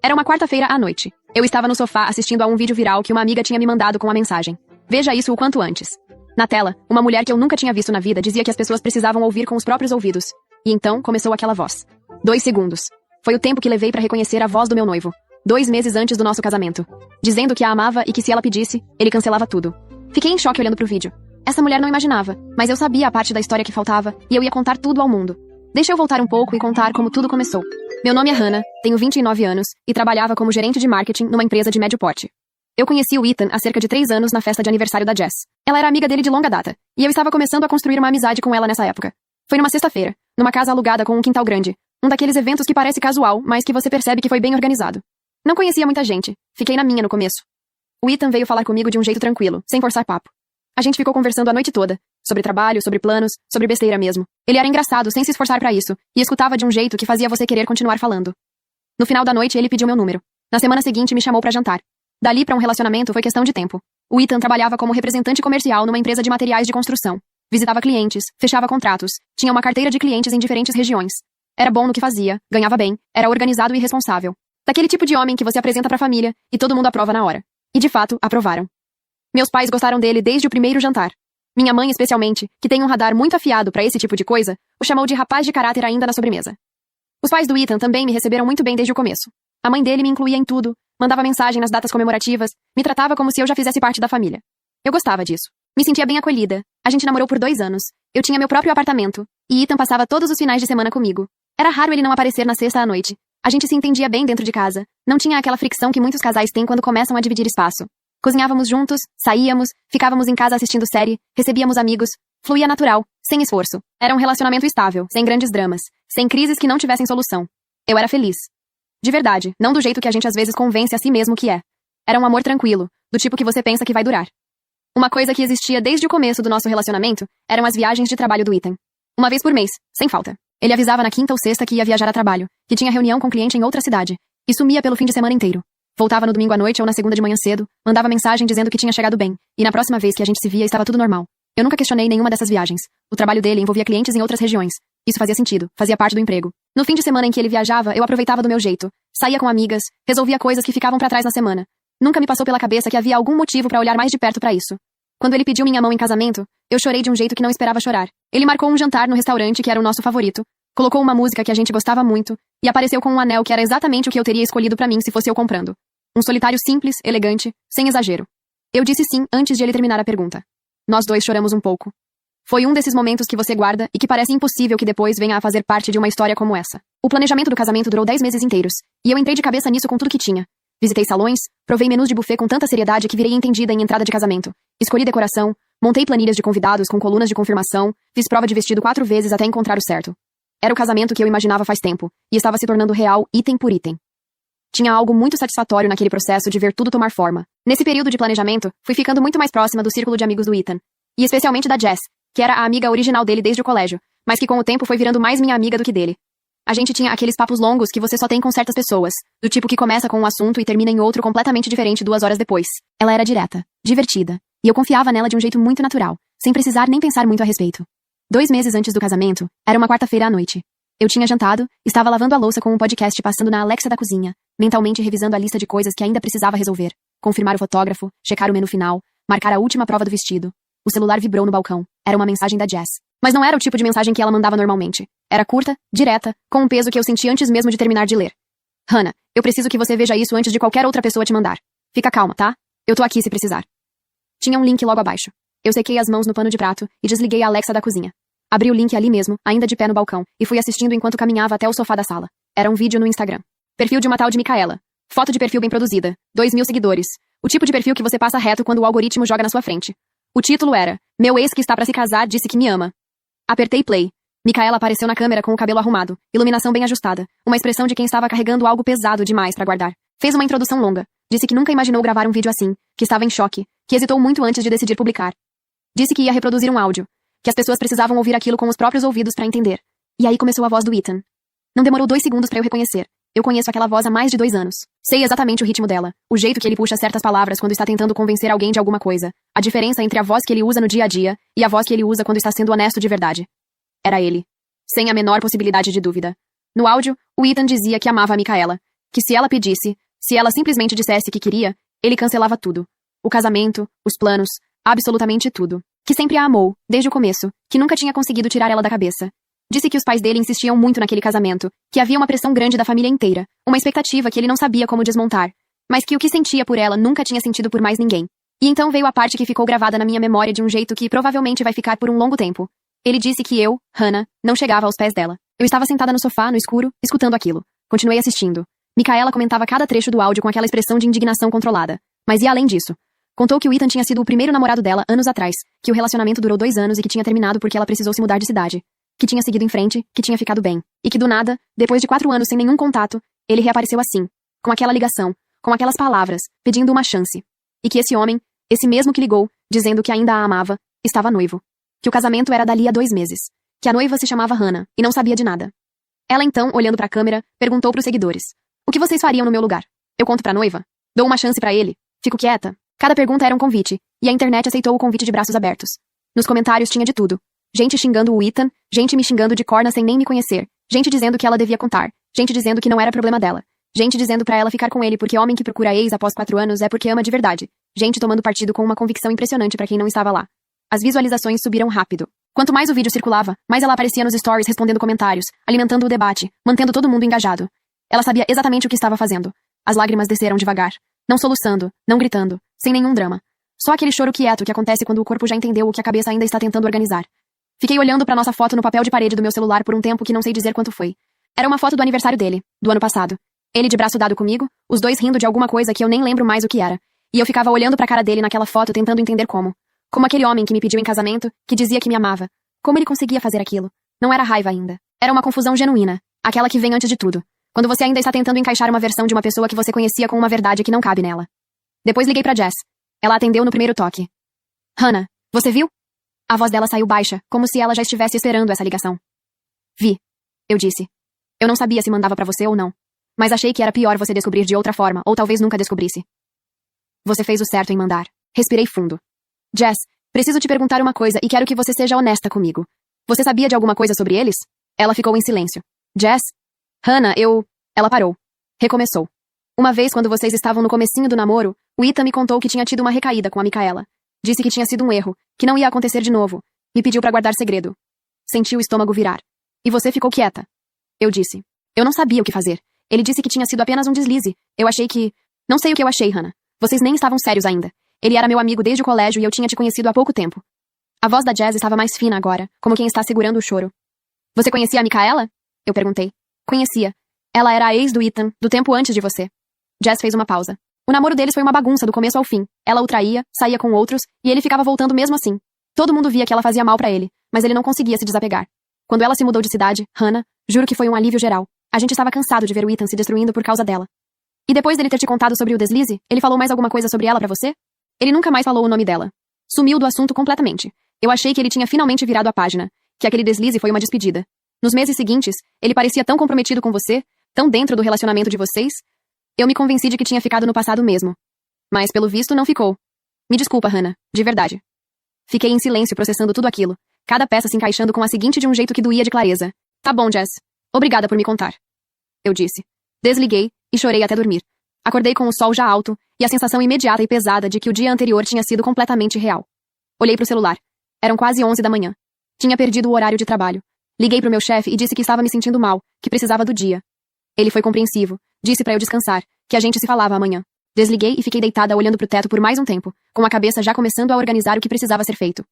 Era uma quarta-feira à noite. Eu estava no sofá assistindo a um vídeo viral que uma amiga tinha me mandado com a mensagem: veja isso o quanto antes. Na tela, uma mulher que eu nunca tinha visto na vida dizia que as pessoas precisavam ouvir com os próprios ouvidos. E então começou aquela voz. 2 segundos. Foi o tempo que levei para reconhecer a voz do meu noivo. 2 meses antes do nosso casamento. Dizendo que a amava e que se ela pedisse, ele cancelava tudo. Fiquei em choque olhando pro vídeo. Essa mulher não imaginava, mas eu sabia a parte da história que faltava, e eu ia contar tudo ao mundo. Deixa eu voltar um pouco e contar como tudo começou. Meu nome é Hannah, tenho 29 anos, e trabalhava como gerente de marketing numa empresa de médio porte. Eu conheci o Ethan há cerca de 3 anos na festa de aniversário da Jess. Ela era amiga dele de longa data, e eu estava começando a construir uma amizade com ela nessa época. Foi numa sexta-feira, numa casa alugada com um quintal grande. Um daqueles eventos que parece casual, mas que você percebe que foi bem organizado. Não conhecia muita gente, fiquei na minha no começo. O Ethan veio falar comigo de um jeito tranquilo, sem forçar papo. A gente ficou conversando a noite toda, sobre trabalho, sobre planos, sobre besteira mesmo. Ele era engraçado, sem se esforçar pra isso, e escutava de um jeito que fazia você querer continuar falando. No final da noite, ele pediu meu número. Na semana seguinte, me chamou pra jantar. Dali pra um relacionamento foi questão de tempo. O Ethan trabalhava como representante comercial numa empresa de materiais de construção. Visitava clientes, fechava contratos, tinha uma carteira de clientes em diferentes regiões. Era bom no que fazia, ganhava bem, era organizado e responsável. Daquele tipo de homem que você apresenta pra família e todo mundo aprova na hora. E de fato, aprovaram. Meus pais gostaram dele desde o primeiro jantar. Minha mãe, especialmente, que tem um radar muito afiado pra esse tipo de coisa, o chamou de rapaz de caráter ainda na sobremesa. Os pais do Ethan também me receberam muito bem desde o começo. A mãe dele me incluía em tudo, mandava mensagem nas datas comemorativas, me tratava como se eu já fizesse parte da família. Eu gostava disso. Me sentia bem acolhida. A gente namorou por 2 anos. Eu tinha meu próprio apartamento, e Ethan passava todos os finais de semana comigo. Era raro ele não aparecer na sexta à noite. A gente se entendia bem dentro de casa. Não tinha aquela fricção que muitos casais têm quando começam a dividir espaço. Cozinhávamos juntos, saíamos, ficávamos em casa assistindo série, recebíamos amigos. Fluía natural, sem esforço. Era um relacionamento estável, sem grandes dramas, sem crises que não tivessem solução. Eu era feliz. De verdade, não do jeito que a gente às vezes convence a si mesmo que é. Era um amor tranquilo, do tipo que você pensa que vai durar. Uma coisa que existia desde o começo do nosso relacionamento eram as viagens de trabalho do Ethan. Uma vez por mês, sem falta. Ele avisava na quinta ou sexta que ia viajar a trabalho, que tinha reunião com cliente em outra cidade, e sumia pelo fim de semana inteiro. Voltava no domingo à noite ou na segunda de manhã cedo, mandava mensagem dizendo que tinha chegado bem, e na próxima vez que a gente se via estava tudo normal. Eu nunca questionei nenhuma dessas viagens. O trabalho dele envolvia clientes em outras regiões. Isso fazia sentido, fazia parte do emprego. No fim de semana em que ele viajava, eu aproveitava do meu jeito. Saía com amigas, resolvia coisas que ficavam pra trás na semana. Nunca me passou pela cabeça que havia algum motivo pra olhar mais de perto pra isso. Quando ele pediu minha mão em casamento, eu chorei de um jeito que não esperava chorar. Ele marcou um jantar no restaurante que era o nosso favorito, colocou uma música que a gente gostava muito, e apareceu com um anel que era exatamente o que eu teria escolhido pra mim se fosse eu comprando. Um solitário simples, elegante, sem exagero. Eu disse sim antes de ele terminar a pergunta. Nós dois choramos um pouco. Foi um desses momentos que você guarda e que parece impossível que depois venha a fazer parte de uma história como essa. O planejamento do casamento durou 10 meses inteiros, e eu entrei de cabeça nisso com tudo que tinha. Visitei salões, provei menus de buffet com tanta seriedade que virei entendida em entrada de casamento. Escolhi decoração, montei planilhas de convidados com colunas de confirmação, fiz prova de vestido 4 vezes até encontrar o certo. Era o casamento que eu imaginava faz tempo, e estava se tornando real item por item. Tinha algo muito satisfatório naquele processo de ver tudo tomar forma. Nesse período de planejamento, fui ficando muito mais próxima do círculo de amigos do Ethan. E especialmente da Jess, que era a amiga original dele desde o colégio, mas que com o tempo foi virando mais minha amiga do que dele. A gente tinha aqueles papos longos que você só tem com certas pessoas, do tipo que começa com um assunto e termina em outro completamente diferente 2 horas depois. Ela era direta, divertida, e eu confiava nela de um jeito muito natural, sem precisar nem pensar muito a respeito. 2 meses antes do casamento, era uma quarta-feira à noite. Eu tinha jantado, estava lavando a louça com um podcast passando na Alexa da cozinha, mentalmente revisando a lista de coisas que ainda precisava resolver. Confirmar o fotógrafo, checar o menu final, marcar a última prova do vestido. O celular vibrou no balcão. Era uma mensagem da Jess. Mas não era o tipo de mensagem que ela mandava normalmente. Era curta, direta, com um peso que eu senti antes mesmo de terminar de ler. Hannah, eu preciso que você veja isso antes de qualquer outra pessoa te mandar. Fica calma, tá? Eu tô aqui se precisar. Tinha um link logo abaixo. Eu sequei as mãos no pano de prato e desliguei a Alexa da cozinha. Abri o link ali mesmo, ainda de pé no balcão, e fui assistindo enquanto caminhava até o sofá da sala. Era um vídeo no Instagram. Perfil de uma tal de Micaela. Foto de perfil bem produzida. 2.000 seguidores. O tipo de perfil que você passa reto quando o algoritmo joga na sua frente. O título era: Meu ex que está pra se casar disse que me ama. Apertei play. Micaela apareceu na câmera com o cabelo arrumado, iluminação bem ajustada, uma expressão de quem estava carregando algo pesado demais pra guardar. Fez uma introdução longa. Disse que nunca imaginou gravar um vídeo assim, que estava em choque, que hesitou muito antes de decidir publicar. Disse que ia reproduzir um áudio, que as pessoas precisavam ouvir aquilo com os próprios ouvidos pra entender. E aí começou a voz do Ethan. Não demorou 2 segundos pra eu reconhecer. Eu conheço aquela voz há mais de 2 anos. Sei exatamente o ritmo dela, o jeito que ele puxa certas palavras quando está tentando convencer alguém de alguma coisa, a diferença entre a voz que ele usa no dia a dia e a voz que ele usa quando está sendo honesto de verdade. Era ele. Sem a menor possibilidade de dúvida. No áudio, o Ethan dizia que amava a Micaela, que se ela pedisse, se ela simplesmente dissesse que queria, ele cancelava tudo. O casamento, os planos, absolutamente tudo. Que sempre a amou, desde o começo, que nunca tinha conseguido tirar ela da cabeça. Disse que os pais dele insistiam muito naquele casamento, que havia uma pressão grande da família inteira, uma expectativa que ele não sabia como desmontar, mas que o que sentia por ela nunca tinha sentido por mais ninguém. E então veio a parte que ficou gravada na minha memória de um jeito que provavelmente vai ficar por um longo tempo. Ele disse que eu, Hannah, não chegava aos pés dela. Eu estava sentada no sofá, no escuro, escutando aquilo. Continuei assistindo. Micaela comentava cada trecho do áudio com aquela expressão de indignação controlada. Mas ia além disso. Contou que o Ethan tinha sido o primeiro namorado dela anos atrás, que o relacionamento durou 2 anos e que tinha terminado porque ela precisou se mudar de cidade. Que tinha seguido em frente, que tinha ficado bem. E que do nada, depois de 4 anos sem nenhum contato, ele reapareceu assim, com aquela ligação, com aquelas palavras, pedindo uma chance. E que esse homem, esse mesmo que ligou, dizendo que ainda a amava, estava noivo. Que o casamento era dali a 2 meses. Que a noiva se chamava Hannah, e não sabia de nada. Ela então, olhando pra câmera, perguntou pros seguidores. O que vocês fariam no meu lugar? Eu conto pra noiva? Dou uma chance pra ele? Fico quieta? Cada pergunta era um convite, e a internet aceitou o convite de braços abertos. Nos comentários tinha de tudo. Gente xingando o Ethan, gente me xingando de corna sem nem me conhecer, gente dizendo que ela devia contar, gente dizendo que não era problema dela, gente dizendo pra ela ficar com ele porque homem que procura ex após 4 anos é porque ama de verdade, gente tomando partido com uma convicção impressionante pra quem não estava lá. As visualizações subiram rápido. Quanto mais o vídeo circulava, mais ela aparecia nos stories respondendo comentários, alimentando o debate, mantendo todo mundo engajado. Ela sabia exatamente o que estava fazendo. As lágrimas desceram devagar, não soluçando, não gritando, sem nenhum drama. Só aquele choro quieto que acontece quando o corpo já entendeu o que a cabeça ainda está tentando organizar. Fiquei olhando pra nossa foto no papel de parede do meu celular por um tempo que não sei dizer quanto foi. Era uma foto do aniversário dele, do ano passado. Ele de braço dado comigo, os dois rindo de alguma coisa que eu nem lembro mais o que era. E eu ficava olhando pra cara dele naquela foto tentando entender como. Como aquele homem que me pediu em casamento, que dizia que me amava. Como ele conseguia fazer aquilo? Não era raiva ainda. Era uma confusão genuína. Aquela que vem antes de tudo. Quando você ainda está tentando encaixar uma versão de uma pessoa que você conhecia com uma verdade que não cabe nela. Depois liguei pra Jess. Ela atendeu no primeiro toque. Hannah, você viu? A voz dela saiu baixa, como se ela já estivesse esperando essa ligação. Vi. Eu disse. Eu não sabia se mandava pra você ou não. Mas achei que era pior você descobrir de outra forma, ou talvez nunca descobrisse. Você fez o certo em mandar. Respirei fundo. Jess, preciso te perguntar uma coisa e quero que você seja honesta comigo. Você sabia de alguma coisa sobre eles? Ela ficou em silêncio. Jess? Hannah, Ela parou. Recomeçou. Uma vez quando vocês estavam no comecinho do namoro, o Ethan me contou que tinha tido uma recaída com a Micaela. Disse que tinha sido um erro, que não ia acontecer de novo. Me pediu pra guardar segredo. Senti o estômago virar. E você ficou quieta. Eu disse. Eu não sabia o que fazer. Ele disse que tinha sido apenas um deslize. Eu achei que... Não sei o que eu achei, Hannah. Vocês nem estavam sérios ainda. Ele era meu amigo desde o colégio e eu tinha te conhecido há pouco tempo. A voz da Jess estava mais fina agora, como quem está segurando o choro. Você conhecia a Micaela? Eu perguntei. Conhecia. Ela era a ex do Ethan, do tempo antes de você. Jess fez uma pausa. O namoro deles foi uma bagunça do começo ao fim. Ela o traía, saía com outros, e ele ficava voltando mesmo assim. Todo mundo via que ela fazia mal pra ele, mas ele não conseguia se desapegar. Quando ela se mudou de cidade, Hannah, juro que foi um alívio geral. A gente estava cansado de ver o Ethan se destruindo por causa dela. E depois dele ter te contado sobre o deslize, ele falou mais alguma coisa sobre ela pra você? Ele nunca mais falou o nome dela. Sumiu do assunto completamente. Eu achei que ele tinha finalmente virado a página, que aquele deslize foi uma despedida. Nos meses seguintes, ele parecia tão comprometido com você, tão dentro do relacionamento de vocês. Eu me convenci de que tinha ficado no passado mesmo. Mas, pelo visto, não ficou. Me desculpa, Hannah, de verdade. Fiquei em silêncio processando tudo aquilo, cada peça se encaixando com a seguinte de um jeito que doía de clareza. Tá bom, Jess. Obrigada por me contar. Eu disse. Desliguei e chorei até dormir. Acordei com o sol já alto e a sensação imediata e pesada de que o dia anterior tinha sido completamente real. Olhei pro celular. Eram quase 11 da manhã. Tinha perdido o horário de trabalho. Liguei pro meu chefe e disse que estava me sentindo mal, que precisava do dia. Ele foi compreensivo. Disse pra eu descansar, que a gente se falava amanhã. Desliguei e fiquei deitada olhando pro teto por mais um tempo, com a cabeça já começando a organizar o que precisava ser feito.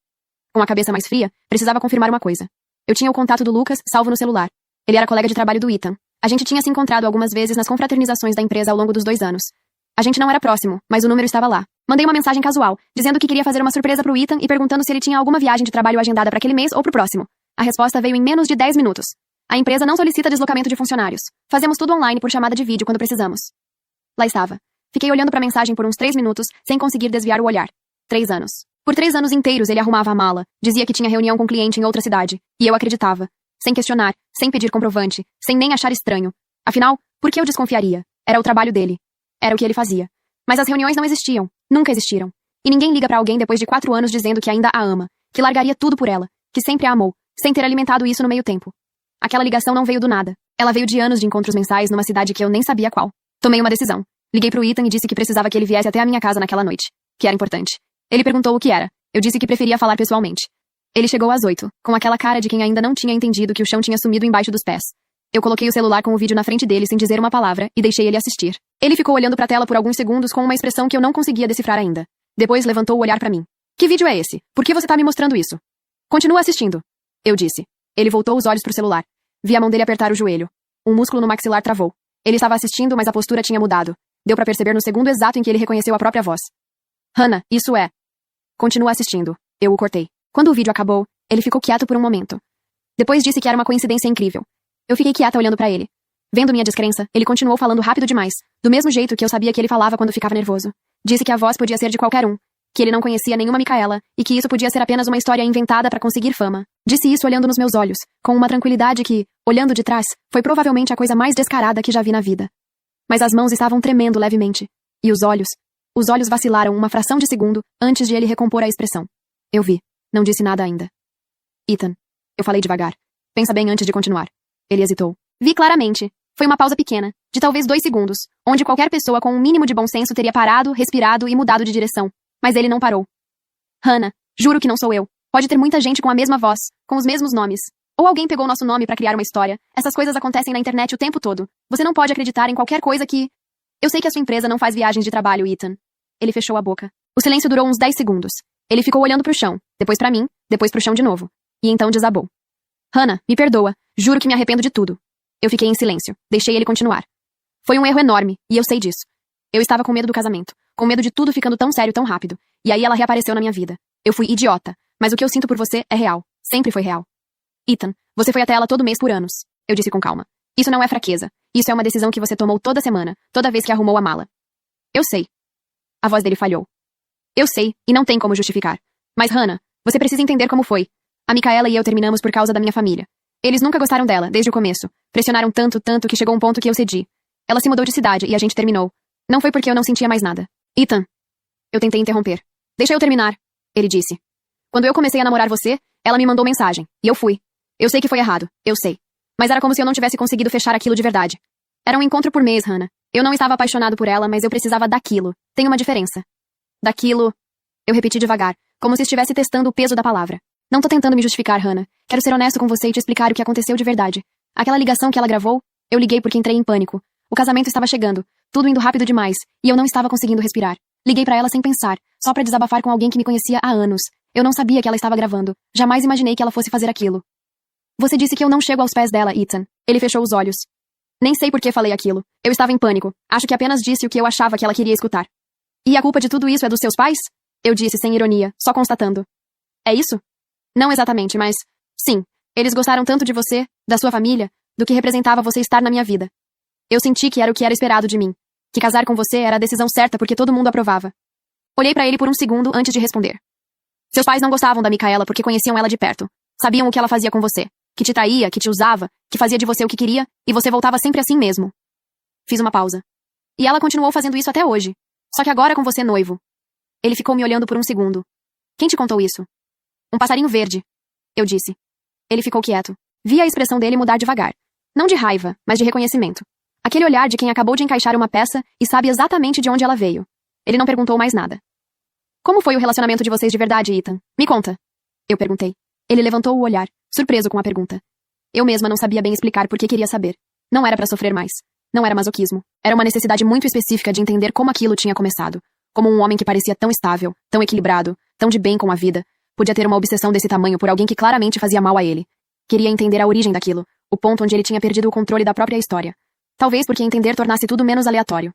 Com a cabeça mais fria, precisava confirmar uma coisa. Eu tinha o contato do Lucas salvo no celular. Ele era colega de trabalho do Ethan. A gente tinha se encontrado algumas vezes nas confraternizações da empresa ao longo dos 2 anos. A gente não era próximo, mas o número estava lá. Mandei uma mensagem casual, dizendo que queria fazer uma surpresa pro Ethan e perguntando se ele tinha alguma viagem de trabalho agendada para aquele mês ou pro próximo. A resposta veio em menos de 10 minutos. A empresa não solicita deslocamento de funcionários. Fazemos tudo online por chamada de vídeo quando precisamos. Lá estava. Fiquei olhando para a mensagem por uns 3 minutos, sem conseguir desviar o olhar. 3 anos. Por 3 anos inteiros ele arrumava a mala, dizia que tinha reunião com cliente em outra cidade, e eu acreditava. Sem questionar, sem pedir comprovante, sem nem achar estranho. Afinal, por que eu desconfiaria? Era o trabalho dele. Era o que ele fazia. Mas as reuniões não existiam. Nunca existiram. E ninguém liga pra alguém depois de 4 anos dizendo que ainda a ama, que largaria tudo por ela, que sempre a amou, sem ter alimentado isso no meio tempo. Aquela ligação não veio do nada. Ela veio de anos de encontros mensais numa cidade que eu nem sabia qual. Tomei uma decisão. Liguei pro Ethan e disse que precisava que ele viesse até a minha casa naquela noite. Que era importante. Ele perguntou o que era. Eu disse que preferia falar pessoalmente. Ele chegou às 8, com aquela cara de quem ainda não tinha entendido que o chão tinha sumido embaixo dos pés. Eu coloquei o celular com o vídeo na frente dele sem dizer uma palavra e deixei ele assistir. Ele ficou olhando pra tela por alguns segundos com uma expressão que eu não conseguia decifrar ainda. Depois levantou o olhar pra mim. Que vídeo é esse? Por que você tá me mostrando isso? Continua assistindo. Eu disse. Ele voltou os olhos pro celular. Vi a mão dele apertar o joelho. Um músculo no maxilar travou. Ele estava assistindo, mas a postura tinha mudado. Deu pra perceber no segundo exato em que ele reconheceu a própria voz. Hannah, isso é... Continua assistindo. Eu o cortei. Quando o vídeo acabou, ele ficou quieto por um momento. Depois disse que era uma coincidência incrível. Eu fiquei quieta olhando pra ele. Vendo minha descrença, ele continuou falando rápido demais, do mesmo jeito que eu sabia que ele falava quando ficava nervoso. Disse que a voz podia ser de qualquer um, que ele não conhecia nenhuma Micaela, e que isso podia ser apenas uma história inventada pra conseguir fama. Disse isso olhando nos meus olhos, com uma tranquilidade que, olhando de trás, foi provavelmente a coisa mais descarada que já vi na vida. Mas as mãos estavam tremendo levemente. E os olhos vacilaram uma fração de segundo antes de ele recompor a expressão. Eu vi. Não disse nada ainda. Ethan. Eu falei devagar. Pensa bem antes de continuar. Ele hesitou. Vi claramente. Foi uma pausa pequena, de talvez 2 segundos, onde qualquer pessoa com um mínimo de bom senso teria parado, respirado e mudado de direção. Mas ele não parou. Hannah, juro que não sou eu. Pode ter muita gente com a mesma voz, com os mesmos nomes. Ou alguém pegou nosso nome pra criar uma história. Essas coisas acontecem na internet o tempo todo. Você não pode acreditar em qualquer coisa que... Eu sei que a sua empresa não faz viagens de trabalho, Ethan. Ele fechou a boca. O silêncio durou uns 10 segundos. Ele ficou olhando pro chão, depois pra mim, depois pro chão de novo. E então desabou. Hannah, me perdoa. Juro que me arrependo de tudo. Eu fiquei em silêncio. Deixei ele continuar. Foi um erro enorme, e eu sei disso. Eu estava com medo do casamento, com medo de tudo ficando tão sério tão rápido. E aí ela reapareceu na minha vida. Eu fui idiota, mas o que eu sinto por você é real. Sempre foi real. Ethan, você foi até ela todo mês por anos. Eu disse com calma. Isso não é fraqueza. Isso é uma decisão que você tomou toda semana, toda vez que arrumou a mala. Eu sei. A voz dele falhou. Eu sei, e não tem como justificar. Mas Hannah, você precisa entender como foi. A Micaela e eu terminamos por causa da minha família. Eles nunca gostaram dela, desde o começo. Pressionaram tanto, que chegou um ponto que eu cedi. Ela se mudou de cidade e a gente terminou. Não foi porque eu não sentia mais nada. Ethan. Eu tentei interromper. Deixa eu terminar. Ele disse. Quando eu comecei a namorar você, ela me mandou mensagem. E eu fui. Eu sei que foi errado. Eu sei. Mas era como se eu não tivesse conseguido fechar aquilo de verdade. Era um encontro por mês, Hannah. Eu não estava apaixonado por ela, mas eu precisava daquilo. Tem uma diferença. Daquilo... Eu repeti devagar, como se estivesse testando o peso da palavra. Não tô tentando me justificar, Hannah. Quero ser honesto com você e te explicar o que aconteceu de verdade. Aquela ligação que ela gravou, eu liguei porque entrei em pânico. O casamento estava chegando, tudo indo rápido demais, e eu não estava conseguindo respirar. Liguei pra ela sem pensar, só pra desabafar com alguém que me conhecia há anos. Eu não sabia que ela estava gravando. Jamais imaginei que ela fosse fazer aquilo. Você disse que eu não chego aos pés dela, Ethan. Ele fechou os olhos. Nem sei por que falei aquilo. Eu estava em pânico. Acho que apenas disse o que eu achava que ela queria escutar. E a culpa de tudo isso é dos seus pais? Eu disse sem ironia, só constatando. É isso? Não exatamente, mas... Sim, eles gostaram tanto de você, da sua família, do que representava você estar na minha vida. Eu senti que era o que era esperado de mim. Que casar com você era a decisão certa porque todo mundo aprovava. Olhei pra ele por um segundo antes de responder. Seus pais não gostavam da Micaela porque conheciam ela de perto. Sabiam o que ela fazia com você. Que te traía, que te usava, que fazia de você o que queria, e você voltava sempre assim mesmo. Fiz uma pausa. E ela continuou fazendo isso até hoje. Só que agora com você noivo. Ele ficou me olhando por um segundo. Quem te contou isso? Um passarinho verde. Eu disse. Ele ficou quieto. Vi a expressão dele mudar devagar. Não de raiva, mas de reconhecimento. Aquele olhar de quem acabou de encaixar uma peça e sabe exatamente de onde ela veio. Ele não perguntou mais nada. Como foi o relacionamento de vocês de verdade, Ethan? Me conta. Eu perguntei. Ele levantou o olhar, surpreso com a pergunta. Eu mesma não sabia bem explicar por que queria saber. Não era pra sofrer mais. Não era masoquismo. Era uma necessidade muito específica de entender como aquilo tinha começado. Como um homem que parecia tão estável, tão equilibrado, tão de bem com a vida, podia ter uma obsessão desse tamanho por alguém que claramente fazia mal a ele. Queria entender a origem daquilo, o ponto onde ele tinha perdido o controle da própria história. Talvez porque entender tornasse tudo menos aleatório.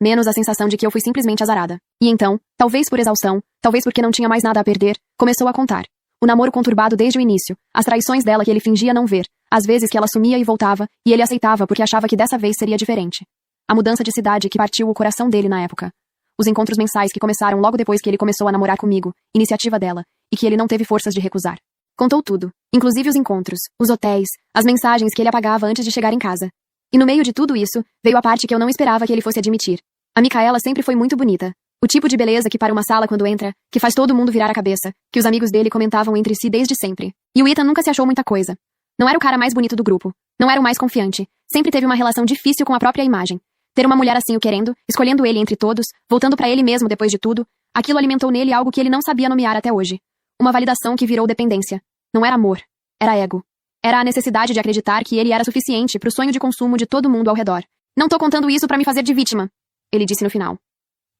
Menos a sensação de que eu fui simplesmente azarada. E então, talvez por exaustão, talvez porque não tinha mais nada a perder, começou a contar. O namoro conturbado desde o início, as traições dela que ele fingia não ver, as vezes que ela sumia e voltava, e ele aceitava porque achava que dessa vez seria diferente. A mudança de cidade que partiu o coração dele na época. Os encontros mensais que começaram logo depois que ele começou a namorar comigo, iniciativa dela, e que ele não teve forças de recusar. Contou tudo, inclusive os encontros, os hotéis, as mensagens que ele apagava antes de chegar em casa. E no meio de tudo isso, veio a parte que eu não esperava que ele fosse admitir. A Micaela sempre foi muito bonita. O tipo de beleza que para uma sala quando entra, que faz todo mundo virar a cabeça, que os amigos dele comentavam entre si desde sempre. E o Ethan nunca se achou muita coisa. Não era o cara mais bonito do grupo. Não era o mais confiante. Sempre teve uma relação difícil com a própria imagem. Ter uma mulher assim o querendo, escolhendo ele entre todos, voltando pra ele mesmo depois de tudo, aquilo alimentou nele algo que ele não sabia nomear até hoje. Uma validação que virou dependência. Não era amor. Era ego. Era a necessidade de acreditar que ele era suficiente pro sonho de consumo de todo mundo ao redor. Não tô contando isso pra me fazer de vítima, ele disse no final.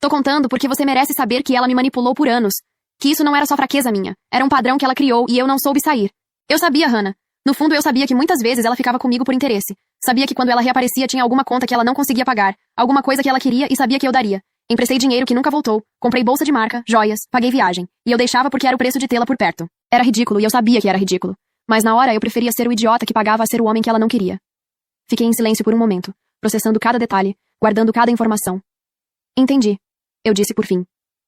Tô contando porque você merece saber que ela me manipulou por anos. Que isso não era só fraqueza minha. Era um padrão que ela criou e eu não soube sair. Eu sabia, Hannah. No fundo, eu sabia que muitas vezes ela ficava comigo por interesse. Sabia que quando ela reaparecia tinha alguma conta que ela não conseguia pagar, alguma coisa que ela queria e sabia que eu daria. Emprestei dinheiro que nunca voltou, comprei bolsa de marca, joias, paguei viagem. E eu deixava porque era o preço de tê-la por perto. Era ridículo e eu sabia que era ridículo. Mas na hora eu preferia ser o idiota que pagava a ser o homem que ela não queria. Fiquei em silêncio por um momento, processando cada detalhe, guardando cada informação. Entendi, eu disse por fim.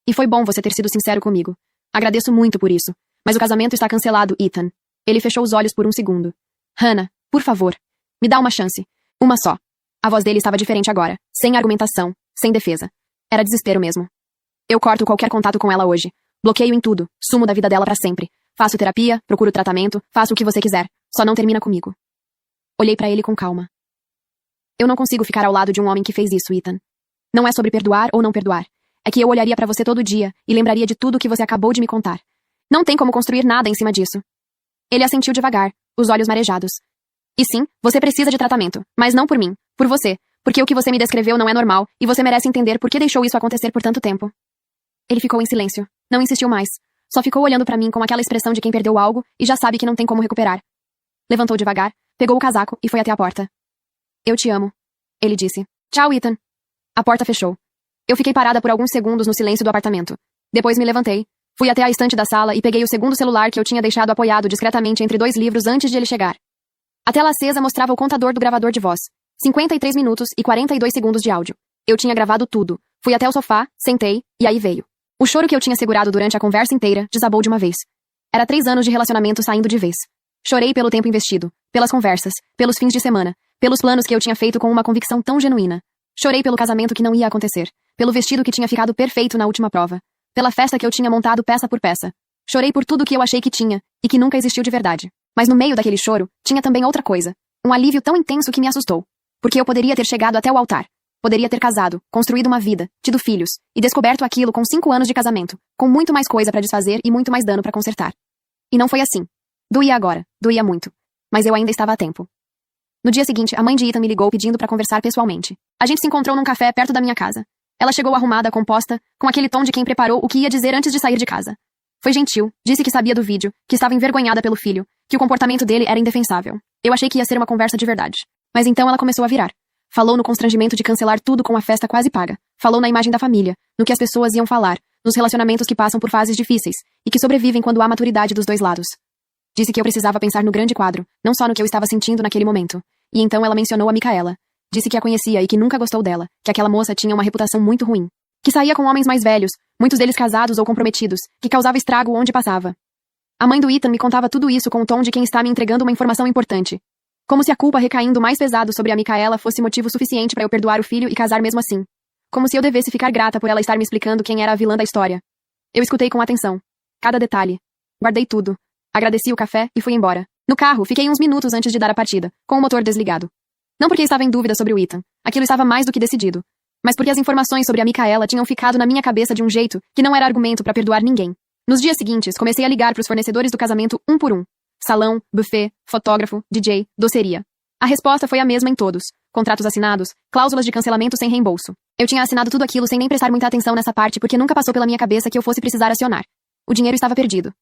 E foi bom você ter sido sincero comigo. Agradeço muito por isso. Mas o casamento está cancelado, Ethan. Ele fechou os olhos por um segundo. Hannah, por favor, me dá uma chance. Uma só. A voz dele estava diferente agora, sem argumentação, sem defesa. Era desespero mesmo. Eu corto qualquer contato com ela hoje. Bloqueio em tudo, sumo da vida dela pra sempre. Faço terapia, procuro tratamento, faço o que você quiser. Só não termina comigo. Olhei pra ele com calma. Eu não consigo ficar ao lado de um homem que fez isso, Ethan. Não é sobre perdoar ou não perdoar. É que eu olharia pra você todo dia e lembraria de tudo que você acabou de me contar. Não tem como construir nada em cima disso. Ele assentiu devagar, os olhos marejados. E sim, você precisa de tratamento, mas não por mim, por você, porque o que você me descreveu não é normal e você merece entender por que deixou isso acontecer por tanto tempo. Ele ficou em silêncio, não insistiu mais, só ficou olhando pra mim com aquela expressão de quem perdeu algo e já sabe que não tem como recuperar. Levantou devagar, pegou o casaco e foi até a porta. Eu te amo, ele disse. Tchau, Ethan. A porta fechou. Eu fiquei parada por alguns segundos no silêncio do apartamento. Depois me levantei, fui até a estante da sala e peguei o segundo celular que eu tinha deixado apoiado discretamente entre 2 livros antes de ele chegar. A tela acesa mostrava o contador do gravador de voz. 53 minutos e 42 segundos de áudio. Eu tinha gravado tudo. Fui até o sofá, sentei, e aí veio. O choro que eu tinha segurado durante a conversa inteira desabou de uma vez. Era 3 anos de relacionamento saindo de vez. Chorei pelo tempo investido, pelas conversas, pelos fins de semana, pelos planos que eu tinha feito com uma convicção tão genuína. Chorei pelo casamento que não ia acontecer, pelo vestido que tinha ficado perfeito na última prova, pela festa que eu tinha montado peça por peça. Chorei por tudo que eu achei que tinha, e que nunca existiu de verdade. Mas no meio daquele choro, tinha também outra coisa. Um alívio tão intenso que me assustou. Porque eu poderia ter chegado até o altar. Poderia ter casado, construído uma vida, tido filhos, e descoberto aquilo com 5 anos de casamento, com muito mais coisa pra desfazer e muito mais dano pra consertar. E não foi assim. Doía agora, doía muito. Mas eu ainda estava a tempo. No dia seguinte, a mãe de Ethan me ligou pedindo pra conversar pessoalmente. A gente se encontrou num café perto da minha casa. Ela chegou arrumada, composta, com aquele tom de quem preparou o que ia dizer antes de sair de casa. Foi gentil, disse que sabia do vídeo, que estava envergonhada pelo filho, que o comportamento dele era indefensável. Eu achei que ia ser uma conversa de verdade. Mas então ela começou a virar. Falou no constrangimento de cancelar tudo com a festa quase paga. Falou na imagem da família, no que as pessoas iam falar, nos relacionamentos que passam por fases difíceis e que sobrevivem quando há maturidade dos dois lados. Disse que eu precisava pensar no grande quadro, não só no que eu estava sentindo naquele momento. E então ela mencionou a Micaela. Disse que a conhecia e que nunca gostou dela, que aquela moça tinha uma reputação muito ruim. Que saía com homens mais velhos, muitos deles casados ou comprometidos, que causava estrago onde passava. A mãe do Ethan me contava tudo isso com o tom de quem está me entregando uma informação importante. Como se a culpa recaindo mais pesado sobre a Micaela fosse motivo suficiente para eu perdoar o filho e casar mesmo assim. Como se eu devesse ficar grata por ela estar me explicando quem era a vilã da história. Eu escutei com atenção. Cada detalhe. Guardei tudo. Agradeci o café e fui embora. No carro, fiquei uns minutos antes de dar a partida, com o motor desligado. Não porque estava em dúvida sobre o Ethan. Aquilo estava mais do que decidido. Mas porque as informações sobre a Micaela tinham ficado na minha cabeça de um jeito que não era argumento para perdoar ninguém. Nos dias seguintes, comecei a ligar para os fornecedores do casamento um por um. Salão, buffet, fotógrafo, DJ, doceria. A resposta foi a mesma em todos. Contratos assinados, cláusulas de cancelamento sem reembolso. Eu tinha assinado tudo aquilo sem nem prestar muita atenção nessa parte porque nunca passou pela minha cabeça que eu fosse precisar acionar. O dinheiro estava perdido.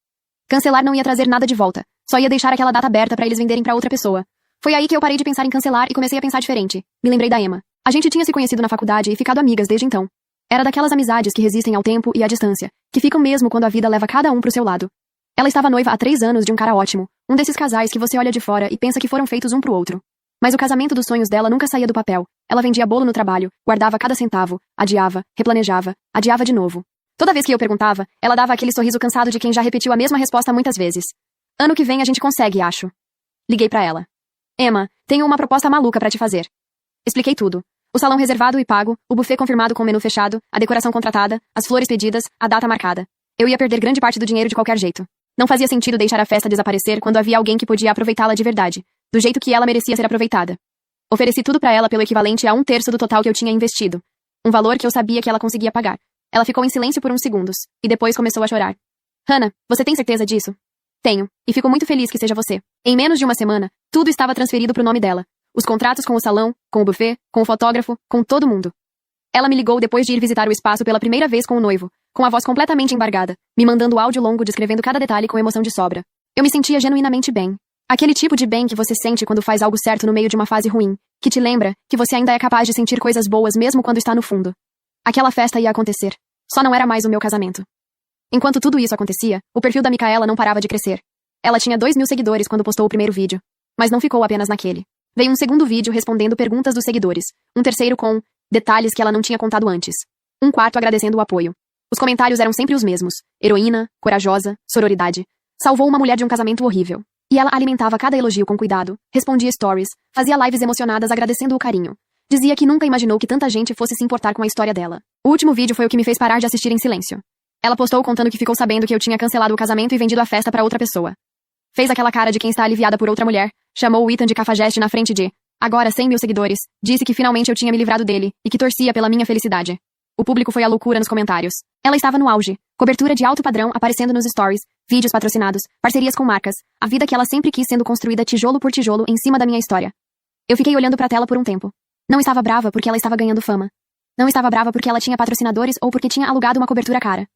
Cancelar não ia trazer nada de volta. Só ia deixar aquela data aberta para eles venderem para outra pessoa. Foi aí que eu parei de pensar em cancelar e comecei a pensar diferente. Me lembrei da Emma. A gente tinha se conhecido na faculdade e ficado amigas desde então. Era daquelas amizades que resistem ao tempo e à distância, que ficam mesmo quando a vida leva cada um pro seu lado. Ela estava noiva há 3 anos de um cara ótimo, um desses casais que você olha de fora e pensa que foram feitos um pro outro. Mas o casamento dos sonhos dela nunca saía do papel. Ela vendia bolo no trabalho, guardava cada centavo, adiava, replanejava, adiava de novo. Toda vez que eu perguntava, ela dava aquele sorriso cansado de quem já repetiu a mesma resposta muitas vezes. Ano que vem a gente consegue, acho. Liguei pra ela. Emma, tenho uma proposta maluca pra te fazer. Expliquei tudo. O salão reservado e pago, o buffet confirmado com o menu fechado, a decoração contratada, as flores pedidas, a data marcada. Eu ia perder grande parte do dinheiro de qualquer jeito. Não fazia sentido deixar a festa desaparecer quando havia alguém que podia aproveitá-la de verdade, do jeito que ela merecia ser aproveitada. Ofereci tudo pra ela pelo equivalente a 1/3 do total que eu tinha investido. Um valor que eu sabia que ela conseguia pagar. Ela ficou em silêncio por uns segundos, e depois começou a chorar. Hannah, você tem certeza disso? Tenho, e fico muito feliz que seja você. Em menos de uma semana, tudo estava transferido pro nome dela. Os contratos com o salão, com o buffet, com o fotógrafo, com todo mundo. Ela me ligou depois de ir visitar o espaço pela primeira vez com o noivo, com a voz completamente embargada, me mandando áudio longo descrevendo cada detalhe com emoção de sobra. Eu me sentia genuinamente bem. Aquele tipo de bem que você sente quando faz algo certo no meio de uma fase ruim, que te lembra que você ainda é capaz de sentir coisas boas mesmo quando está no fundo. Aquela festa ia acontecer. Só não era mais o meu casamento. Enquanto tudo isso acontecia, o perfil da Micaela não parava de crescer. Ela tinha 2.000 seguidores quando postou o primeiro vídeo. Mas não ficou apenas naquele. Veio um segundo vídeo respondendo perguntas dos seguidores. Um terceiro com detalhes que ela não tinha contado antes. Um quarto agradecendo o apoio. Os comentários eram sempre os mesmos. Heroína, corajosa, sororidade. Salvou uma mulher de um casamento horrível. E ela alimentava cada elogio com cuidado, respondia stories, fazia lives emocionadas agradecendo o carinho. Dizia que nunca imaginou que tanta gente fosse se importar com a história dela. O último vídeo foi o que me fez parar de assistir em silêncio. Ela postou contando que ficou sabendo que eu tinha cancelado o casamento e vendido a festa pra outra pessoa. Fez aquela cara de quem está aliviada por outra mulher, chamou o Ethan de cafajeste na frente de, agora 100.000 seguidores, disse que finalmente eu tinha me livrado dele, e que torcia pela minha felicidade. O público foi à loucura nos comentários. Ela estava no auge, cobertura de alto padrão aparecendo nos stories, vídeos patrocinados, parcerias com marcas, a vida que ela sempre quis sendo construída tijolo por tijolo em cima da minha história. Eu fiquei olhando pra tela por um tempo. Não estava brava porque ela estava ganhando fama. Não estava brava porque ela tinha patrocinadores ou porque tinha alugado uma cobertura cara.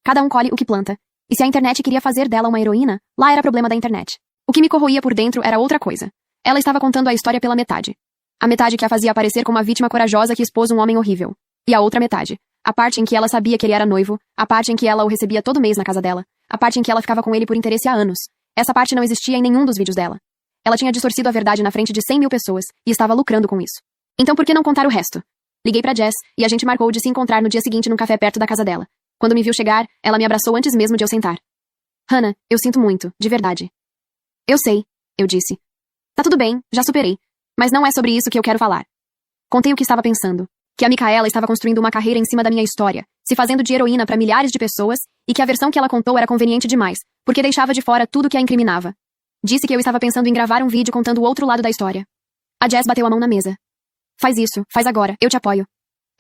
Cada um colhe o que planta. E se a internet queria fazer dela uma heroína, lá era problema da internet. O que me corroía por dentro era outra coisa. Ela estava contando a história pela metade. A metade que a fazia aparecer como uma vítima corajosa que expôs um homem horrível. E a outra metade. A parte em que ela sabia que ele era noivo, a parte em que ela o recebia todo mês na casa dela, a parte em que ela ficava com ele por interesse há anos. Essa parte não existia em nenhum dos vídeos dela. Ela tinha distorcido a verdade na frente de 100.000 pessoas e estava lucrando com isso. Então por que não contar o resto? Liguei pra Jess e a gente marcou de se encontrar no dia seguinte num café perto da casa dela. Quando me viu chegar, ela me abraçou antes mesmo de eu sentar. Hannah, eu sinto muito, de verdade. Eu sei, eu disse. Tá tudo bem, já superei. Mas não é sobre isso que eu quero falar. Contei o que estava pensando. Que a Micaela estava construindo uma carreira em cima da minha história, se fazendo de heroína para milhares de pessoas, e que a versão que ela contou era conveniente demais, porque deixava de fora tudo que a incriminava. Disse que eu estava pensando em gravar um vídeo contando o outro lado da história. A Jess bateu a mão na mesa. Faz isso, faz agora, eu te apoio.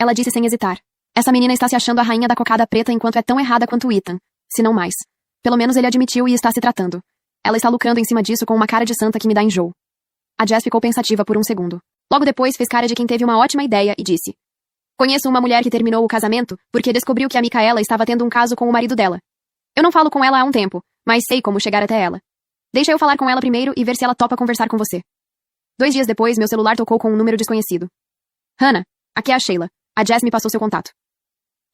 Ela disse sem hesitar. Essa menina está se achando a rainha da cocada preta enquanto é tão errada quanto o Ethan, se não mais. Pelo menos ele admitiu e está se tratando. Ela está lucrando em cima disso com uma cara de santa que me dá enjoo. A Jess ficou pensativa por um segundo. Logo depois fez cara de quem teve uma ótima ideia e disse. Conheço uma mulher que terminou o casamento porque descobriu que a Micaela estava tendo um caso com o marido dela. Eu não falo com ela há um tempo, mas sei como chegar até ela. Deixa eu falar com ela primeiro e ver se ela topa conversar com você. 2 dias depois, meu celular tocou com um número desconhecido. Hannah, aqui é a Sheila. A Jess me passou seu contato.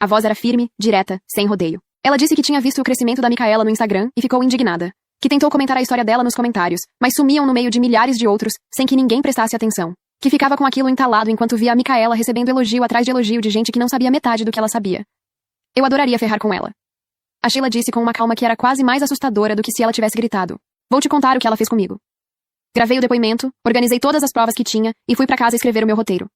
A voz era firme, direta, sem rodeio. Ela disse que tinha visto o crescimento da Micaela no Instagram e ficou indignada. Que tentou comentar a história dela nos comentários, mas sumiam no meio de milhares de outros, sem que ninguém prestasse atenção. Que ficava com aquilo entalado enquanto via a Micaela recebendo elogio atrás de elogio de gente que não sabia metade do que ela sabia. Eu adoraria ferrar com ela. A Sheila disse com uma calma que era quase mais assustadora do que se ela tivesse gritado. Vou te contar o que ela fez comigo. Gravei o depoimento, organizei todas as provas que tinha e fui pra casa escrever o meu roteiro.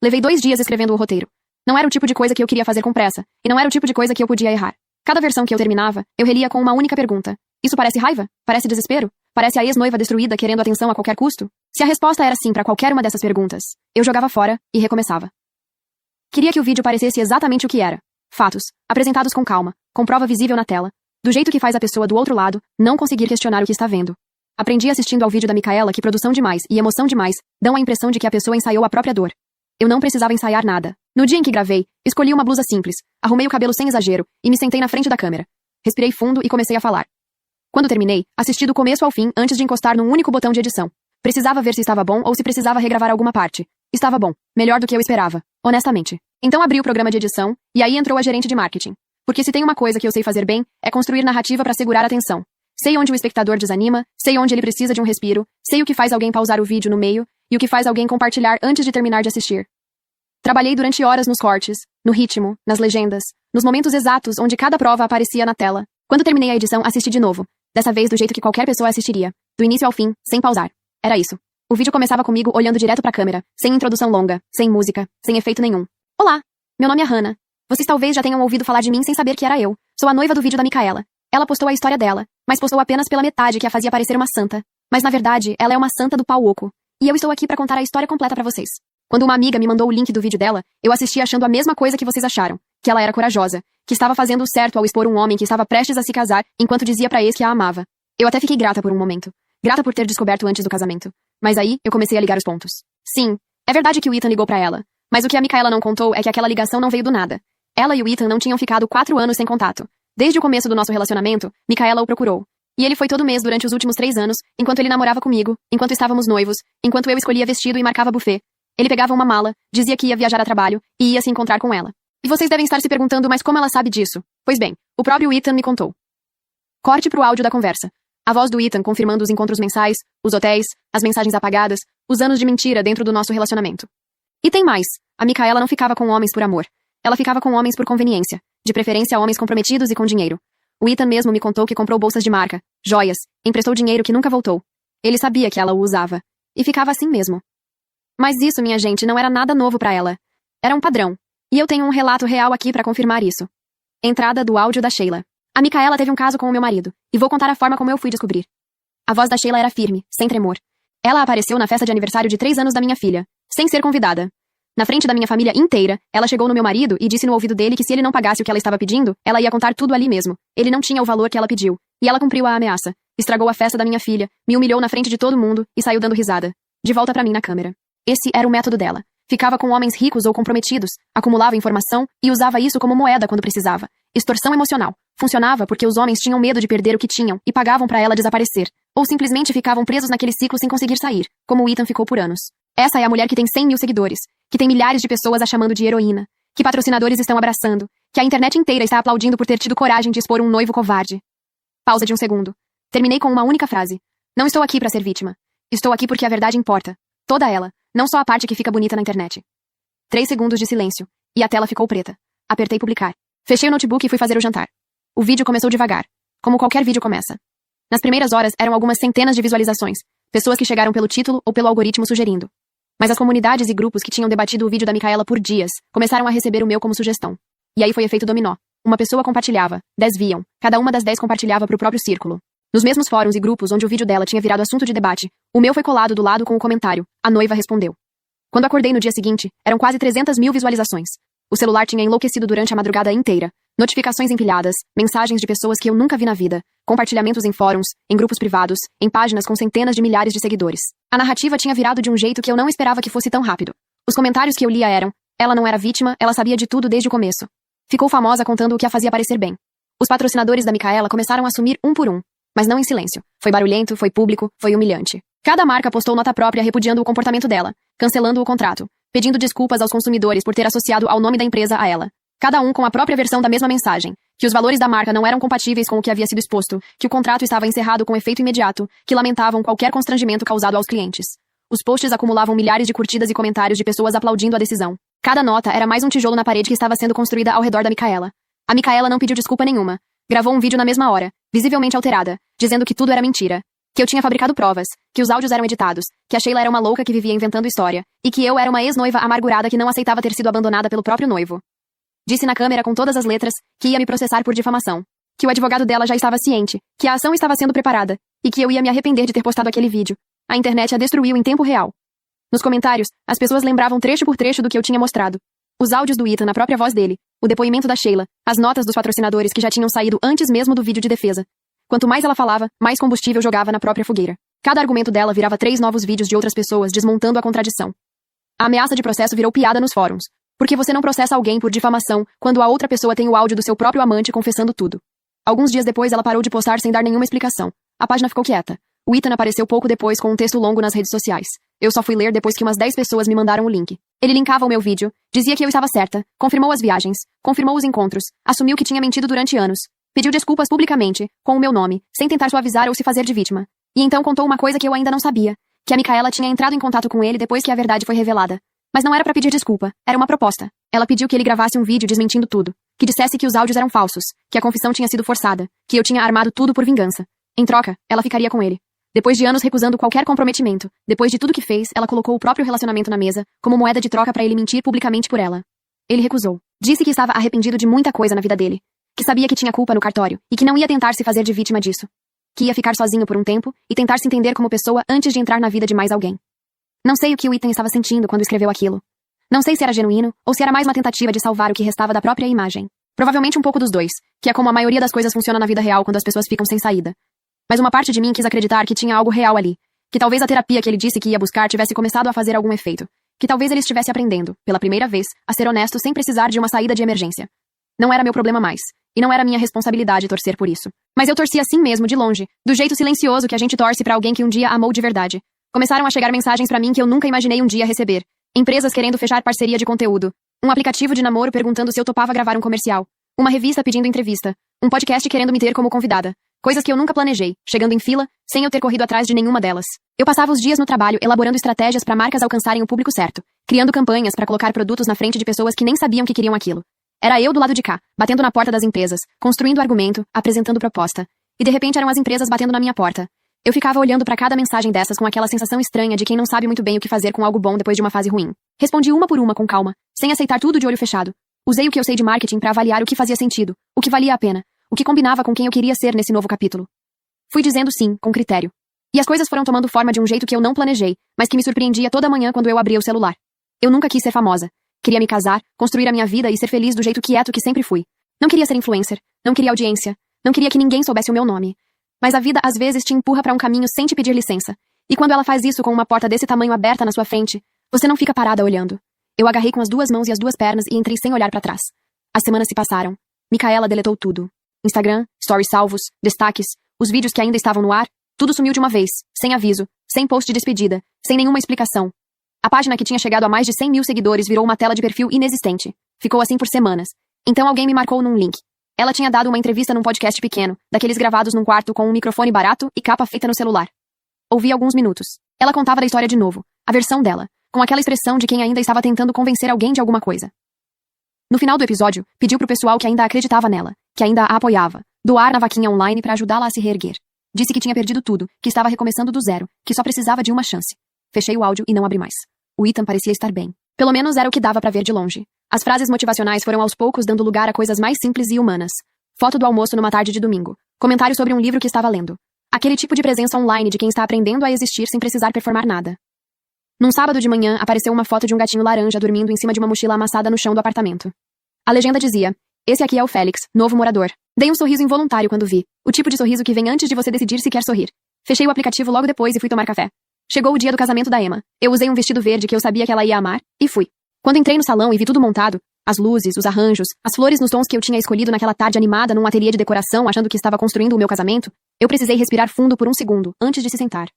Levei 2 dias escrevendo o roteiro. Não era o tipo de coisa que eu queria fazer com pressa, e não era o tipo de coisa que eu podia errar. Cada versão que eu terminava, eu relia com uma única pergunta. Isso parece raiva? Parece desespero? Parece a ex-noiva destruída querendo atenção a qualquer custo? Se a resposta era sim para qualquer uma dessas perguntas, eu jogava fora e recomeçava. Queria que o vídeo parecesse exatamente o que era. Fatos, apresentados com calma, com prova visível na tela, do jeito que faz a pessoa do outro lado não conseguir questionar o que está vendo. Aprendi assistindo ao vídeo da Micaela que produção demais e emoção demais dão a impressão de que a pessoa ensaiou a própria dor. Eu não precisava ensaiar nada. No dia em que gravei, escolhi uma blusa simples, arrumei o cabelo sem exagero e me sentei na frente da câmera. Respirei fundo e comecei a falar. Quando terminei, assisti do começo ao fim antes de encostar num único botão de edição. Precisava ver se estava bom ou se precisava regravar alguma parte. Estava bom, melhor do que eu esperava, honestamente. Então abri o programa de edição, e aí entrou a gerente de marketing. Porque se tem uma coisa que eu sei fazer bem, é construir narrativa para segurar a atenção. Sei onde o espectador desanima, sei onde ele precisa de um respiro, sei o que faz alguém pausar o vídeo no meio, e o que faz alguém compartilhar antes de terminar de assistir. Trabalhei durante horas nos cortes, no ritmo, nas legendas, nos momentos exatos onde cada prova aparecia na tela. Quando terminei a edição, assisti de novo. Dessa vez do jeito que qualquer pessoa assistiria. Do início ao fim, sem pausar. Era isso. O vídeo começava comigo olhando direto pra câmera, sem introdução longa, sem música, sem efeito nenhum. Olá, meu nome é Hannah. Vocês talvez já tenham ouvido falar de mim sem saber que era eu. Sou a noiva do vídeo da Micaela. Ela postou a história dela, mas postou apenas pela metade que a fazia parecer uma santa. Mas na verdade, ela é uma santa do pau oco. E eu estou aqui pra contar a história completa pra vocês. Quando uma amiga me mandou o link do vídeo dela, eu assisti achando a mesma coisa que vocês acharam, que ela era corajosa, que estava fazendo o certo ao expor um homem que estava prestes a se casar enquanto dizia pra ex que a amava. Eu até fiquei grata por um momento. Grata por ter descoberto antes do casamento. Mas aí, eu comecei a ligar os pontos. Sim, é verdade que o Ethan ligou pra ela. Mas o que a Micaela não contou é que aquela ligação não veio do nada. Ela e o Ethan não tinham ficado 4 anos sem contato. Desde o começo do nosso relacionamento, Micaela o procurou. E ele foi todo mês durante os últimos 3 anos, enquanto ele namorava comigo, enquanto estávamos noivos, enquanto eu escolhia vestido e marcava buffet. Ele pegava uma mala, dizia que ia viajar a trabalho, e ia se encontrar com ela. E vocês devem estar se perguntando, mas como ela sabe disso? Pois bem, o próprio Ethan me contou. Corte pro áudio da conversa. A voz do Ethan confirmando os encontros mensais, os hotéis, as mensagens apagadas, os anos de mentira dentro do nosso relacionamento. E tem mais. A Micaela não ficava com homens por amor. Ela ficava com homens por conveniência. De preferência homens comprometidos e com dinheiro. O Ethan mesmo me contou que comprou bolsas de marca, joias, emprestou dinheiro que nunca voltou. Ele sabia que ela o usava. E ficava assim mesmo. Mas isso, minha gente, não era nada novo pra ela. Era um padrão. E eu tenho um relato real aqui pra confirmar isso. Entrada do áudio da Sheila. A Micaela teve um caso com o meu marido, e vou contar a forma como eu fui descobrir. A voz da Sheila era firme, sem tremor. Ela apareceu na festa de aniversário de 3 anos da minha filha, sem ser convidada. Na frente da minha família inteira, ela chegou no meu marido e disse no ouvido dele que se ele não pagasse o que ela estava pedindo, ela ia contar tudo ali mesmo. Ele não tinha o valor que ela pediu. E ela cumpriu a ameaça. Estragou a festa da minha filha, me humilhou na frente de todo mundo e saiu dando risada. De volta pra mim na câmera. Esse era o método dela. Ficava com homens ricos ou comprometidos, acumulava informação e usava isso como moeda quando precisava. Extorsão emocional. Funcionava porque os homens tinham medo de perder o que tinham e pagavam pra ela desaparecer. Ou simplesmente ficavam presos naquele ciclo sem conseguir sair, como o Ethan ficou por anos. Essa é a mulher que tem 100 mil seguidores, que tem milhares de pessoas a chamando de heroína, que patrocinadores estão abraçando, que a internet inteira está aplaudindo por ter tido coragem de expor um noivo covarde. Pausa de um segundo. Terminei com uma única frase. Não estou aqui pra ser vítima. Estou aqui porque a verdade importa. Toda ela, não só a parte que fica bonita na internet. 3 segundos de silêncio, e a tela ficou preta. Apertei publicar. Fechei o notebook e fui fazer o jantar. O vídeo começou devagar, como qualquer vídeo começa. Nas primeiras horas eram algumas centenas de visualizações, pessoas que chegaram pelo título ou pelo algoritmo sugerindo. Mas as comunidades e grupos que tinham debatido o vídeo da Micaela por dias começaram a receber o meu como sugestão. E aí foi efeito dominó. Uma pessoa compartilhava, 10 viam, cada uma das 10 compartilhava pro próprio círculo. Nos mesmos fóruns e grupos onde o vídeo dela tinha virado assunto de debate, o meu foi colado do lado com o comentário: a noiva respondeu. Quando acordei no dia seguinte, eram quase 300 mil visualizações. O celular tinha enlouquecido durante a madrugada inteira. Notificações empilhadas, mensagens de pessoas que eu nunca vi na vida, compartilhamentos em fóruns, em grupos privados, em páginas com centenas de milhares de seguidores. A narrativa tinha virado de um jeito que eu não esperava que fosse tão rápido. Os comentários que eu lia eram: ela não era vítima, ela sabia de tudo desde o começo. Ficou famosa contando o que a fazia parecer bem. Os patrocinadores da Micaela começaram a sumir um por um. Mas não em silêncio. Foi barulhento, foi público, foi humilhante. Cada marca postou nota própria repudiando o comportamento dela, cancelando o contrato, pedindo desculpas aos consumidores por ter associado ao nome da empresa a ela. Cada um com a própria versão da mesma mensagem, que os valores da marca não eram compatíveis com o que havia sido exposto, que o contrato estava encerrado com efeito imediato, que lamentavam qualquer constrangimento causado aos clientes. Os posts acumulavam milhares de curtidas e comentários de pessoas aplaudindo a decisão. Cada nota era mais um tijolo na parede que estava sendo construída ao redor da Micaela. A Micaela não pediu desculpa nenhuma. Gravou um vídeo na mesma hora, visivelmente alterada, dizendo que tudo era mentira, que eu tinha fabricado provas, que os áudios eram editados, que a Sheila era uma louca que vivia inventando história, e que eu era uma ex-noiva amargurada que não aceitava ter sido abandonada pelo próprio noivo. Disse na câmera com todas as letras que ia me processar por difamação, que o advogado dela já estava ciente, que a ação estava sendo preparada, e que eu ia me arrepender de ter postado aquele vídeo. A internet a destruiu em tempo real. Nos comentários, as pessoas lembravam trecho por trecho do que eu tinha mostrado. Os áudios do Ethan na própria voz dele, o depoimento da Sheila, as notas dos patrocinadores que já tinham saído antes mesmo do vídeo de defesa. Quanto mais ela falava, mais combustível jogava na própria fogueira. Cada argumento dela virava 3 novos vídeos de outras pessoas desmontando a contradição. A ameaça de processo virou piada nos fóruns. Porque você não processa alguém por difamação quando a outra pessoa tem o áudio do seu próprio amante confessando tudo. Alguns dias depois ela parou de postar sem dar nenhuma explicação. A página ficou quieta. O Ethan apareceu pouco depois com um texto longo nas redes sociais. Eu só fui ler depois que umas 10 pessoas me mandaram o link. Ele linkava o meu vídeo, dizia que eu estava certa, confirmou as viagens, confirmou os encontros, assumiu que tinha mentido durante anos, pediu desculpas publicamente, com o meu nome, sem tentar suavizar ou se fazer de vítima. E então contou uma coisa que eu ainda não sabia, que a Micaela tinha entrado em contato com ele depois que a verdade foi revelada. Mas não era pra pedir desculpa, era uma proposta. Ela pediu que ele gravasse um vídeo desmentindo tudo, que dissesse que os áudios eram falsos, que a confissão tinha sido forçada, que eu tinha armado tudo por vingança. Em troca, ela ficaria com ele. Depois de anos recusando qualquer comprometimento, depois de tudo que fez, ela colocou o próprio relacionamento na mesa, como moeda de troca pra ele mentir publicamente por ela. Ele recusou. Disse que estava arrependido de muita coisa na vida dele, que sabia que tinha culpa no cartório, e que não ia tentar se fazer de vítima disso. Que ia ficar sozinho por um tempo, e tentar se entender como pessoa antes de entrar na vida de mais alguém. Não sei o que o Ethan estava sentindo quando escreveu aquilo. Não sei se era genuíno, ou se era mais uma tentativa de salvar o que restava da própria imagem. Provavelmente um pouco dos dois, que é como a maioria das coisas funciona na vida real quando as pessoas ficam sem saída. Mas uma parte de mim quis acreditar que tinha algo real ali. Que talvez a terapia que ele disse que ia buscar tivesse começado a fazer algum efeito. Que talvez ele estivesse aprendendo, pela primeira vez, a ser honesto sem precisar de uma saída de emergência. Não era meu problema mais. E não era minha responsabilidade torcer por isso. Mas eu torci assim mesmo, de longe, do jeito silencioso que a gente torce pra alguém que um dia amou de verdade. Começaram a chegar mensagens pra mim que eu nunca imaginei um dia receber. Empresas querendo fechar parceria de conteúdo. Um aplicativo de namoro perguntando se eu topava gravar um comercial. Uma revista pedindo entrevista. Um podcast querendo me ter como convidada. Coisas que eu nunca planejei, chegando em fila, sem eu ter corrido atrás de nenhuma delas. Eu passava os dias no trabalho elaborando estratégias para marcas alcançarem o público certo, criando campanhas para colocar produtos na frente de pessoas que nem sabiam que queriam aquilo. Era eu do lado de cá, batendo na porta das empresas, construindo argumento, apresentando proposta. E de repente eram as empresas batendo na minha porta. Eu ficava olhando para cada mensagem dessas com aquela sensação estranha de quem não sabe muito bem o que fazer com algo bom depois de uma fase ruim. Respondi uma por uma com calma, sem aceitar tudo de olho fechado. Usei o que eu sei de marketing para avaliar o que fazia sentido, o que valia a pena, o que combinava com quem eu queria ser nesse novo capítulo. Fui dizendo sim, com critério. E as coisas foram tomando forma de um jeito que eu não planejei, mas que me surpreendia toda manhã quando eu abria o celular. Eu nunca quis ser famosa. Queria me casar, construir a minha vida e ser feliz do jeito quieto que sempre fui. Não queria ser influencer, não queria audiência, não queria que ninguém soubesse o meu nome. Mas a vida às vezes te empurra para um caminho sem te pedir licença. E quando ela faz isso com uma porta desse tamanho aberta na sua frente, você não fica parada olhando. Eu agarrei com as duas mãos e as duas pernas e entrei sem olhar para trás. As semanas se passaram. Micaela deletou tudo. Instagram, stories salvos, destaques, os vídeos que ainda estavam no ar, tudo sumiu de uma vez, sem aviso, sem post de despedida, sem nenhuma explicação. A página que tinha chegado a mais de 100 mil seguidores virou uma tela de perfil inexistente. Ficou assim por semanas. Então alguém me marcou num link. Ela tinha dado uma entrevista num podcast pequeno, daqueles gravados num quarto com um microfone barato e capa feita no celular. Ouvi alguns minutos. Ela contava da história de novo, a versão dela, com aquela expressão de quem ainda estava tentando convencer alguém de alguma coisa. No final do episódio, pediu pro pessoal que ainda acreditava nela, que ainda a apoiava, doar na vaquinha online pra ajudá-la a se reerguer. Disse que tinha perdido tudo, que estava recomeçando do zero, que só precisava de uma chance. Fechei o áudio e não abri mais. O Ethan parecia estar bem. Pelo menos era o que dava pra ver de longe. As frases motivacionais foram aos poucos dando lugar a coisas mais simples e humanas. Foto do almoço numa tarde de domingo. Comentário sobre um livro que estava lendo. Aquele tipo de presença online de quem está aprendendo a existir sem precisar performar nada. Num sábado de manhã, apareceu uma foto de um gatinho laranja dormindo em cima de uma mochila amassada no chão do apartamento. A legenda dizia: "Esse aqui é o Félix, novo morador." Dei um sorriso involuntário quando vi. O tipo de sorriso que vem antes de você decidir se quer sorrir. Fechei o aplicativo logo depois e fui tomar café. Chegou o dia do casamento da Emma. Eu usei um vestido verde que eu sabia que ela ia amar, e fui. Quando entrei no salão e vi tudo montado, as luzes, os arranjos, as flores nos tons que eu tinha escolhido naquela tarde animada num ateliê de decoração achando que estava construindo o meu casamento, eu precisei respirar fundo por um segundo, antes de se sentar.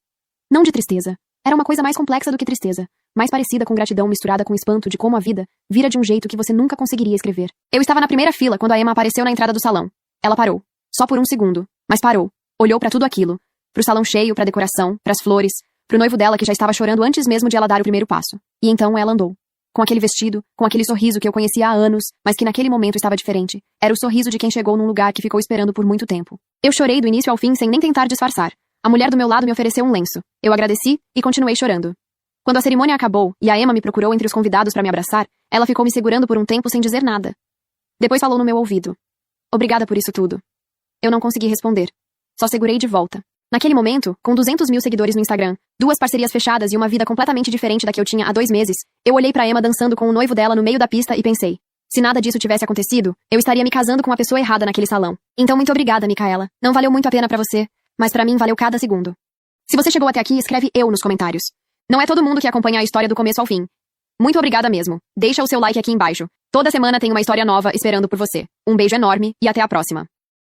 Não de tristeza. Era uma coisa mais complexa do que tristeza. Mais parecida com gratidão misturada com espanto de como a vida vira de um jeito que você nunca conseguiria escrever. Eu estava na primeira fila quando a Emma apareceu na entrada do salão. Ela parou. Só por um segundo. Mas parou. Olhou pra tudo aquilo. Pro salão cheio, pra decoração, pras flores, pro noivo dela que já estava chorando antes mesmo de ela dar o primeiro passo. E então ela andou. Com aquele vestido, com aquele sorriso que eu conhecia há anos, mas que naquele momento estava diferente. Era o sorriso de quem chegou num lugar que ficou esperando por muito tempo. Eu chorei do início ao fim sem nem tentar disfarçar. A mulher do meu lado me ofereceu um lenço. Eu agradeci e continuei chorando. Quando a cerimônia acabou e a Emma me procurou entre os convidados para me abraçar, ela ficou me segurando por um tempo sem dizer nada. Depois falou no meu ouvido: "Obrigada por isso tudo." Eu não consegui responder. Só segurei de volta. Naquele momento, com 200 mil seguidores no Instagram, 2 parcerias fechadas e uma vida completamente diferente da que eu tinha há 2 meses, eu olhei pra Emma dançando com o noivo dela no meio da pista e pensei: se nada disso tivesse acontecido, eu estaria me casando com a pessoa errada naquele salão. Então muito obrigada, Micaela. Não valeu muito a pena pra você, mas pra mim valeu cada segundo. Se você chegou até aqui, escreve "eu" nos comentários. Não é todo mundo que acompanha a história do começo ao fim. Muito obrigada mesmo. Deixa o seu like aqui embaixo. Toda semana tem uma história nova esperando por você. Um beijo enorme e até a próxima.